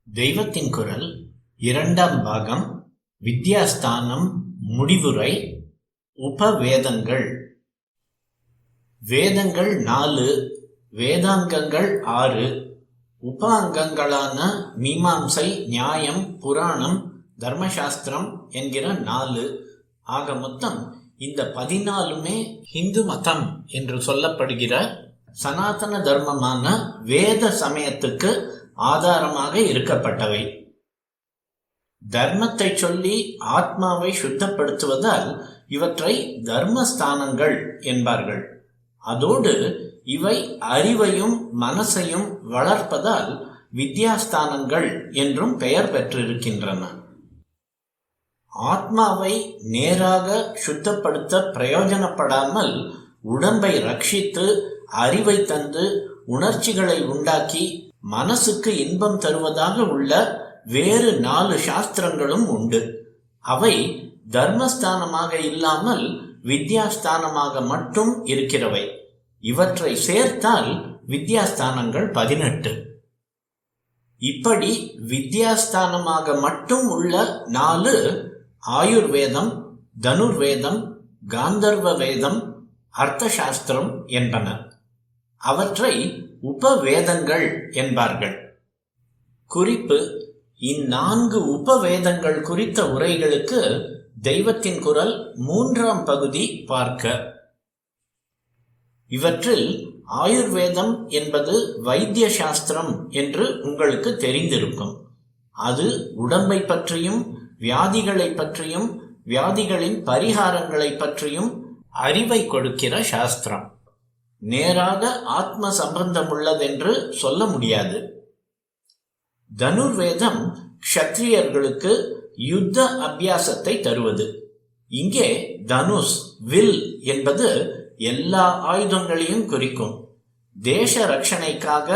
தெய்வத்தின் குரல் இரண்டாம் பாகம் வித்யாஸ்தானம் முடிவுரை உபவேதங்கள். வேதங்கள் 4, வேதாங்கங்கள் 6, உப அங்கங்களான மீமாம்சை, நியாயம், புராணம், தர்மசாஸ்திரம் என்கிற 4. ஆக மொத்தம் இந்த 14மே ஹிந்து மதம் என்று சொல்லப்படுகிற சனாதன தர்மமான வேத சமயத்துக்கு ஆதாரமாக இருக்கப்பட்டவை. தர்மத்தை சொல்லி ஆத்மாவை சுத்தப்படுத்துவதால் இவற்றை தர்மஸ்தானங்கள் என்பார்கள். அதோடு இவை அறிவையும் மனசையும் வளர்ப்பதால் வித்யாஸ்தானங்கள் என்றும் பெயர் பெற்றிருக்கின்றன. ஆத்மாவை நேராக சுத்தப்படுத்த பிரயோஜனப்படாமல் உடம்பை ரட்சித்து அறிவை தந்து உணர்ச்சிகளை உண்டாக்கி மனசுக்கு இன்பம் தருவதாக உள்ள வேறு 4 சாஸ்திரங்களும் உண்டு. அவை தர்மஸ்தானமாக இல்லாமல் வித்யாஸ்தானமாக மட்டும் இருக்கிறவை. இவற்றை சேர்த்தால் வித்யாஸ்தானங்கள் 18. இப்படி வித்யாஸ்தானமாக மட்டும் உள்ள 4 ஆயுர்வேதம், தனுர்வேதம், காந்தர்வ வேதம், அர்த்தசாஸ்திரம் என்பன. அவற்றை உபவேதங்கள் என்பார்கள். குறிப்பு: இந்நான்கு உபவேதங்கள் குறித்த உரைகளுக்கு தெய்வத்தின் குரல் 3ஆம் பகுதி பார்க்க. இவற்றில் ஆயுர்வேதம் என்பது வைத்திய சாஸ்திரம் என்று உங்களுக்கு தெரிந்திருக்கும். அது உடம்பை பற்றியும் வியாதிகளை பற்றியும் வியாதிகளின் பரிகாரங்களை பற்றியும் அறிவை கொடுக்கிற சாஸ்திரம். நேராக ஆத்ம சம்பந்தம் உள்ளதென்று சொல்ல முடியாது. தனுர்வேதம் க்ஷத்ரியர்களுக்கு யுத்த அபியாசத்தை தருவது. இங்கே தனுஷ், வில் என்பது எல்லா ஆயுதங்களையும் குறிக்கும். தேச ரட்சணைக்காக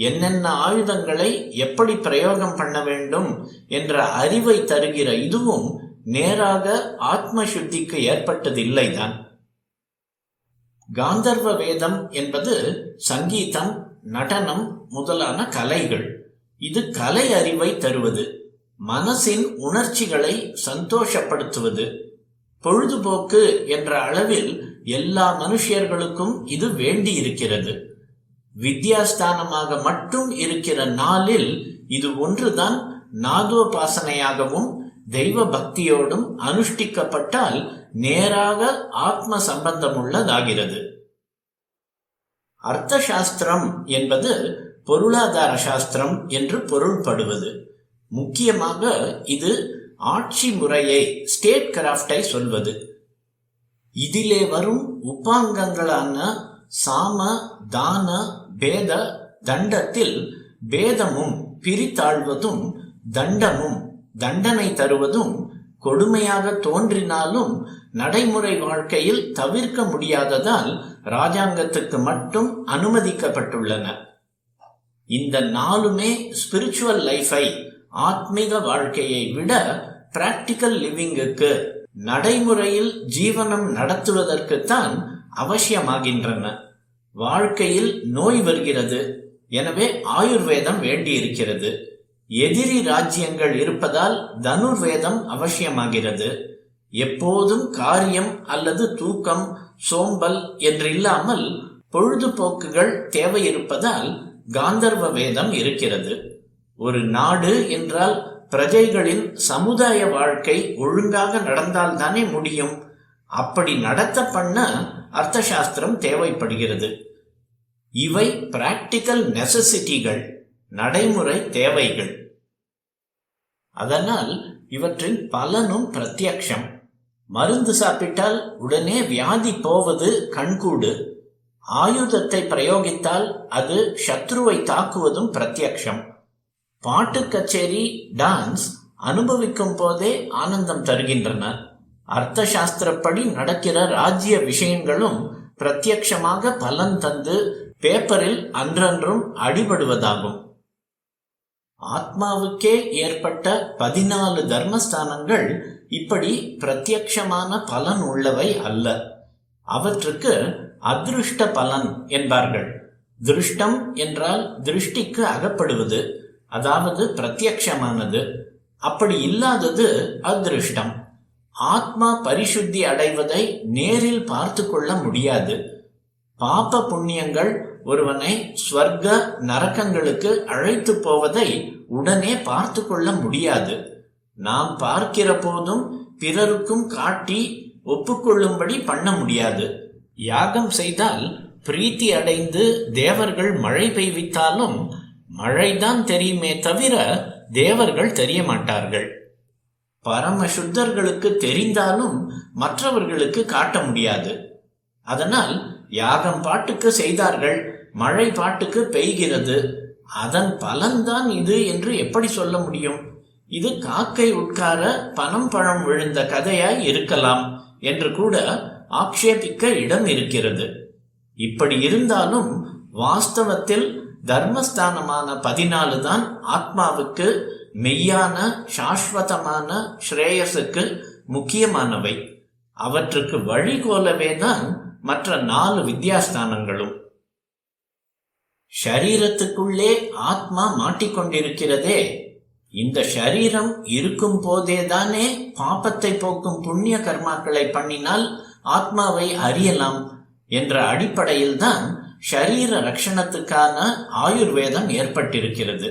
என்னென்ன ஆயுதங்களை எப்படி பிரயோகம் பண்ண வேண்டும் என்ற அறிவை தருகிற இதுவும் நேராக ஆத்ம சுத்திக்கு ஏற்பட்டதில்லைதான். காந்தர்வ வேதம் என்பது சங்கீதம், நடனம் முதலான கலைகள். இது கலை அறிவை தருவது, மனசின் உணர்ச்சிகளை சந்தோஷப்படுத்துவது. பொழுதுபோக்கு என்ற அளவில் எல்லா மனுஷர்களுக்கும் இது வேண்டி இருக்கிறது. வித்யாஸ்தானமாக மட்டும் இருக்கிற நாளில் இது ஒன்றுதான் நாதோபாசனையாகவும் தெய்வ பக்தியோடும் அனுஷ்டிக்கப்பட்டால் நேராக ஆத்ம சம்பந்தம் உள்ளதாகிறது. அர்த்த சாஸ்திரம் என்பது பொருளாதார சாஸ்திரம் என்று பொருள்படுவது. முக்கியமாக இது ஆட்சி முறையை, ஸ்டேட் கிராஃப்டை சொல்வது. இதிலே வரும் உபாங்கங்களான சாம, தான, பேத, தண்டத்தில் பேதமும் பிரித்தாழ்வதும் தண்டமும் தண்டனை தருவதும் கொடுமையாக தோன்றினாலும் நடைமுறை வாழ்க்கையில் தவிர்க்க முடியாததால் ராஜாங்கத்துக்கு மட்டும் அனுமதிக்கப்பட்டுள்ளன. இந்த 4மே ஸ்பிரிச்சுவல் லைஃபை, ஆத்மீக வாழ்க்கையை விட பிராக்டிக்கல் லிவிங்குக்கு, நடைமுறையில் ஜீவனம் நடத்துவதற்குத்தான் அவசியமாகின்றன. வாழ்க்கையில் நோய் வருகிறது, எனவே ஆயுர்வேதம் வேண்டியிருக்கிறது. எதிரி ராஜ்யங்கள் இருப்பதால் தனுர்வேதம் அவசியமாகிறது. எப்போதும் காரியம் அல்லது தூக்கம், சோம்பல் என்றில்லாமல் பொழுதுபோக்குகள் தேவையிருப்பதால் காந்தர்வ வேதம் இருக்கிறது. ஒரு நாடு என்றால் பிரஜைகளின் சமுதாய வாழ்க்கை ஒழுங்காக நடந்தால்தானே முடியும். அப்படி நடத்த பண்ண அர்த்தசாஸ்திரம் தேவைப்படுகிறது. இவை பிராக்டிக்கல் நெசசிட்டிகள், நடைமுறை தேவைகள். அதனால் இவற்றின் பலனும் பிரத்யக்ஷம். மருந்து சாப்பிட்டால் உடனே வியாதி போவது கண்கூடு. ஆயுதத்தை பிரயோகித்தால் அது சத்ருவை தாக்குவதும் பிரத்யக்ஷம். பாட்டு கச்சேரி, டான்ஸ் அனுபவிக்கும் போதே ஆனந்தம் தருகின்றன. அர்த்த சாஸ்திரப்படி நடக்கிற ராஜ்ய விஷயங்களும் பிரத்யக்ஷமாக பலன் தந்து பேப்பரில் அன்றன்றும் அடிபடுவதாகும். ஆத்மாவுக்கே ஏற்பட்ட 14 தர்மஸ்தானங்கள் இப்படி பிரத்யக்ஷமான பலன் உள்ளவை அல்ல. அவற்றுக்கு அதிருஷ்ட பலன் என்பார்கள். திருஷ்டம் என்றால் திருஷ்டிக்கு அகப்படுவது, அதாவது பிரத்யக்ஷமானது. அப்படி இல்லாதது அதிருஷ்டம். ஆத்மா பரிசுத்தி அடைவதை நேரில் பார்த்து கொள்ள முடியாது. பாப புண்ணியங்கள் ஒருவனை ஸ்வர்க்க நரகங்களுக்கு அழைத்து போவதை உடனே பார்த்து கொள்ள முடியாது. நாம் பார்க்கிற போதும் பிறருக்கும் காட்டி ஒப்புக்கொள்ளும்படி பண்ண முடியாது. யாகம் செய்தால் பிரீத்தி அடைந்து தேவர்கள் மழை பெய்வித்தாலும் மழைதான் தெரியுமே தவிர தேவர்கள் தெரிய மாட்டார்கள். பரமசுத்தர்களுக்கு தெரிந்தாலும் மற்றவர்களுக்கு காட்ட முடியாது. அதனால் யாகம் பாட்டுக்கு செய்தார்கள், மழை பாட்டுக்கு பெய்கிறது, அதன் பலன்தான் இது என்று எப்படி சொல்ல முடியும்? இது காக்கை உட்கார பனம் பழம் விழுந்த கதையாய் இருக்கலாம் என்று கூட ஆக்ஷேபிக்க இடம் இருக்கிறது. இப்படி இருந்தாலும் வாஸ்தவத்தில் தர்மஸ்தானமான 14 தான் ஆத்மாவுக்கு மெய்யான சாஸ்வதமான ஸ்ரேயஸுக்கு முக்கியமானவை. அவற்றுக்கு வழிகோலவே தான் மற்ற 4 வித்யாஸ்தானங்களும். ஷரீரத்துக்குள்ளே ஆத்மா மாட்டிக்கொண்டிருக்கிறதே, இந்த ஷரீரம் இருக்கும் போதேதானே பாபத்தை போக்கும் புண்ணிய கர்மாக்களை பண்ணினால் ஆத்மாவை அறியலாம் என்ற அடிப்படையில் தான் ஷரீர ரட்சணத்துக்கான ஆயுர்வேதம் ஏற்பட்டிருக்கிறது.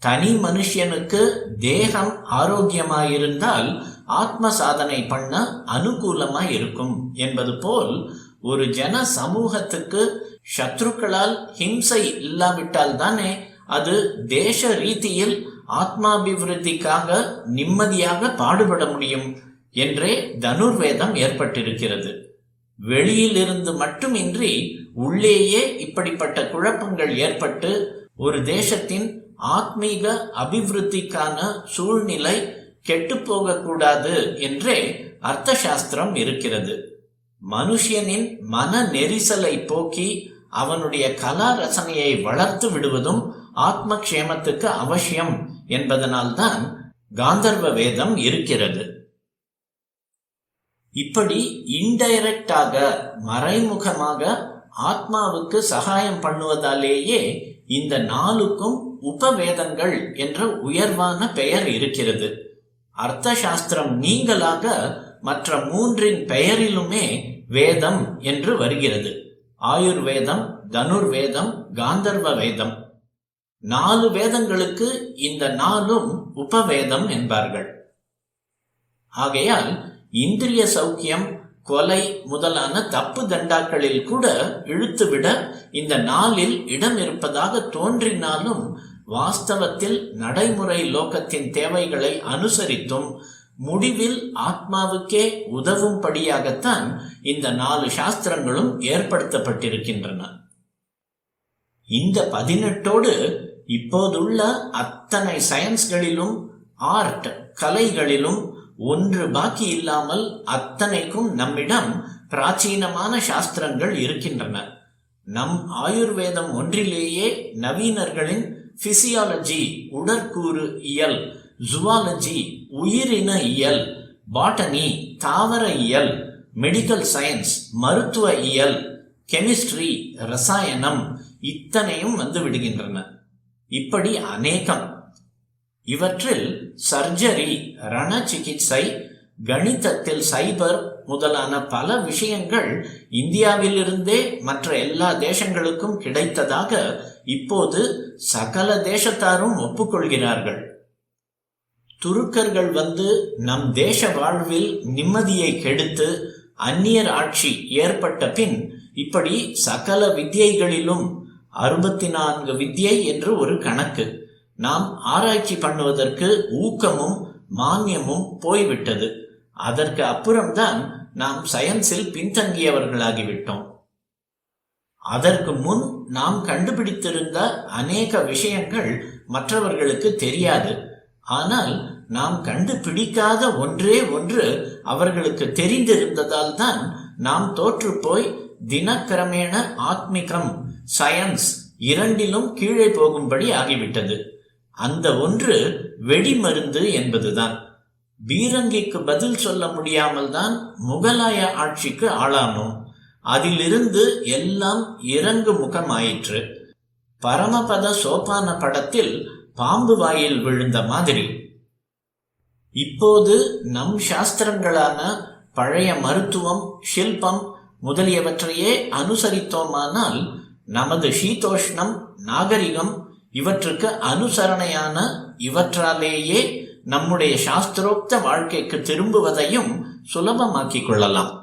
தனி மனுஷனுக்கு தேகம் ஆரோக்கியமாயிருந்தால் ஆத்ம சாதனை பண்ண அனுகூலமாய் இருக்கும் என்பது போல் ஒரு ஜன சமூகத்துக்கு சத்ருக்களால் ஹிம்சை இல்லாவிட்டால் தானே அது தேச ரீதியில் ஆத்மாபிவிருத்திக்காக நிம்மதியாக பாடுபட முடியும் என்றே தனுர்வேதம் ஏற்பட்டிருக்கிறது. வெளியிலிருந்து மட்டுமின்றி உள்ளேயே இப்படிப்பட்ட குழப்பங்கள் ஏற்பட்டு ஒரு தேசத்தின் ஆத்மீக அபிவிருத்திக்கான சூழ்நிலை கெட்டுப்போகக்கூடாது என்றே அர்த்த சாஸ்திரம் இருக்கிறது. மனுஷனின் மன நெரிசலை போக்கி அவனுடைய கலா ரசனையை வளர்த்து விடுவதும் ஆத்ம க்ஷேமத்துக்கு அவசியம் என்பதனால்தான் காந்தர்வ வேதம் இருக்கிறது. இப்படி இன்டைரக்டாக மறைமுகமாக ஆத்மாவுக்கு சகாயம் பண்ணுவதாலேயே இந்த 4க்கும் உபவேதங்கள் என்ற உயர்வான பெயர் இருக்கிறது. அர்த்த சாஸ்திரம் நீங்களாக மற்ற 3 பெயரிலுமே வேதம் என்று வருகிறது. ஆயுர்வேதம், தனுர்வேதம், காந்தர்வ வேதம். 4 வேதங்களுக்கு இந்த 4ம் உபவேதம் என்பார்கள். ஆகையால் இந்திரிய சௌக்கியம், கொலை முதலான தப்பு தண்டாக்களில் கூட இழுத்துவிட இந்த 4ல் இடம் இருப்பதாக தோன்றினாலும் வாஸ்தவத்தில் நடைமுறை லோகத்தின் தேவைகளை அனுசரித்தும் முடிவில் ஆத்மாவுக்கே உதவும்படியாகத்தான் இந்த 4 சாஸ்திரங்களும் ஏற்படுத்தப்பட்டிருக்கின்றன. இந்த 18ஓடு இப்போதுள்ள அத்தனை சயின்ஸ்களிலும் ஆர்ட் கலைகளிலும் ஒன்று பாக்கி இல்லாமல் அத்தனைக்கும் நம்மிடம் பிராச்சீனமான சாஸ்திரங்கள் இருக்கின்றன. நம் ஆயுர்வேதம் ஒன்றிலேயே நவீனர்களின் பிசியாலஜி உடற்கூறு இயல், ஜுவாலஜி உயிரின இயல், பாட்டனி தாவர இயல், மெடிக்கல் சயின்ஸ் மருத்துவ இயல், கெமிஸ்ட்ரி ரசாயனம் இத்தனையும் வந்து விடுகின்றன. இப்படி அநேகம். இவற்றில் சர்ஜரி, ரண சிகிச்சை, கணிதத்தில் சைபர் முதலான பல விஷயங்கள் இந்தியாவிலிருந்தே மற்ற எல்லா தேசங்களுக்கும் கிடைத்ததாக இப்போது சகல தேசத்தாரும் ஒப்புக்கொள்கிறார்கள். துருக்கர்கள் வந்து நம் தேச வாழ்வில் நிம்மதியை கெடுத்து அந்நியர் ஆட்சி ஏற்பட்ட பின் இப்படி சகல வித்யைகளிலும் 64 வித்யை என்று ஒரு கணக்கு நாம் ஆராய்ச்சி பண்ணுவதற்கு ஊக்கமும் மானியமும் போய்விட்டது. அதற்கு அப்புறம்தான் நாம் சயின்ஸில் பின்தங்கியவர்களாகிவிட்டோம். அதற்கு முன் நாம் கண்டுபிடித்திருந்த அநேக விஷயங்கள் மற்றவர்களுக்கு தெரியாது. ஆனால் நாம் கண்டுபிடிக்காத ஒன்றே ஒன்று அவர்களுக்கு தெரிந்திருந்ததால் தான் நாம் தோற்று போய் தினக்கிரமேண ஆத்மிகம், சயின்ஸ் இரண்டிலும் கீழே போகும்படி ஆகிவிட்டது. அந்த ஒன்று வெடிமருந்து என்பதுதான். பீரங்கிக்கு பதில் சொல்ல முடியாமல் தான் முகலாய ஆட்சிக்கு ஆளானோம். அதிலிருந்து எல்லாம் இறங்கு முகமாயிற்று. பரமபத சோபான படத்தில் பாம்பு வாயில் விழுந்த மாதிரி. இப்போது நம் சாஸ்திரங்களான பழைய மருத்துவம், ஷில்பம் முதலியவற்றையே அனுசரித்தோமானால் நமது சீதோஷ்ணம், நாகரிகம் இவற்றுக்கு அனுசரணையான இவற்றாலேயே நம்முடைய சாஸ்திரோக்த வாழ்க்கைக்கு திரும்புவதையும் சுலபமாக்கிக் கொள்ளலாம்.